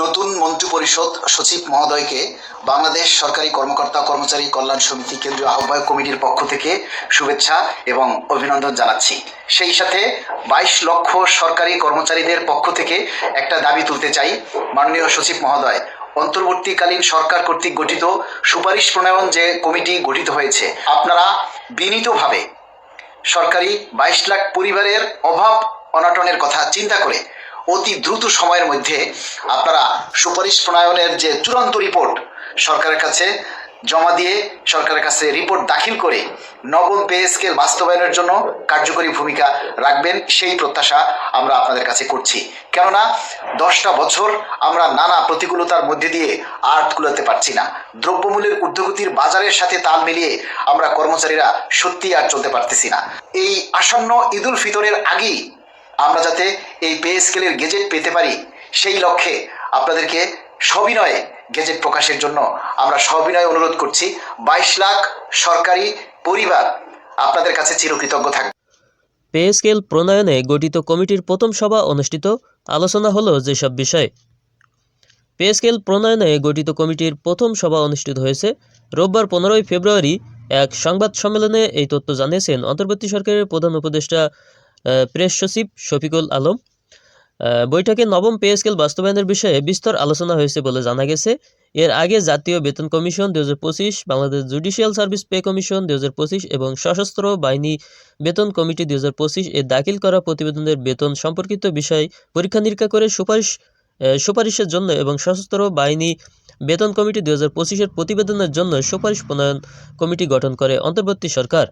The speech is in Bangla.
নতুন মন্ত্রিপরিষদ সচিব মহোদয়কে বাংলাদেশ সরকারি কর্মকর্তা কর্মচারী কল্যাণ সমিতি কেন্দ্রীয় আহ্বায়ক কমিটির পক্ষ থেকে শুভেচ্ছা এবং অভিনন্দন জানাচ্ছি। সেই সাথে 22 লক্ষ সরকারি কর্মচারীদের পক্ষ থেকে একটা দাবি তুলতে চাই। মাননীয় সচিব মহোদয়, অন্তর্বর্তীকালীন সরকার কর্তৃক গঠিত সুপারিশ প্রণয়ন যে কমিটি গঠিত হয়েছে, আপনারা বিনীতভাবে সরকারি 22 লাখ পরিবারের অভাব অনটনের কথা চিন্তা করে অতি দ্রুত সময়ের মধ্যে আপনারা সুপারিশ প্রণয়নের যে চূড়ান্ত রিপোর্ট সরকারের কাছে জমা দিয়ে সরকারের কাছে রিপোর্ট দাখিল করে নবম পে স্কেল বাস্তবায়নের জন্য কার্যকরী ভূমিকা রাখবেন, সেই প্রত্যাশা আমরা আপনাদের কাছে করছি। কেননা 10টা বছর আমরা নানা প্রতিকূলতার মধ্যে দিয়ে আর কুলাতে পারছি না। দ্রব্যমূল্যের ঊর্ধ্বগতির বাজারের সাথে তাল মিলিয়ে আমরা কর্মচারীরা সত্যি আর চলতে পারতেছি না। এই আসন্ন ঈদ উল ফিতরের আগেই আমরা যাতে এই পে স্কেলের গেজেট পেতে পারি, সেই লক্ষ্যে আপনাদেরকে সবিনয়ে গেজেট প্রকাশের জন্য আমরা সবিনয়ে অনুরোধ করছি। 22 লাখ সরকারি পরিবার আপনাদের কাছে চিরকৃতজ্ঞ থাকবে। পে স্কেল প্রণয়নে গঠিত কমিটির প্রথম সভা অনুষ্ঠিত। আলোচনা হলো যেসব বিষয়ে। পে স্কেল প্রণয়নে গঠিত কমিটির প্রথম সভা অনুষ্ঠিত হয়েছে রোববার 15 ফেব্রুয়ারি। এক সংবাদ সম্মেলনে এই তথ্য জানিয়েছেন অন্তর্বর্তী সরকারের প্রধান উপদেষ্টা প্রেস সচিব শফিকুল আলম। বৈঠকে নবম পে স্কেল বাস্তবায়নের বিষয়ে বিস্তর আলোচনা হয়েছে বলে জানা গেছে। এর আগে জাতীয় বেতন commission 2025, Bangladesh judicial service pay commission 2025 এবং সশস্ত্র বাহিনী বেতন কমিটি 2025 এ দাখিল করা প্রতিবেদনের বেতন সম্পর্কিত বিষয় পরীক্ষা নিরীক্ষা করে সুপারিশের জন্য এবং সশস্ত্র বাহিনী বেতন কমিটি 2025 এর প্রতিবেদনের জন্য সুপারিশ প্রণয়ন কমিটি গঠন করে অন্তর্বর্তী সরকার।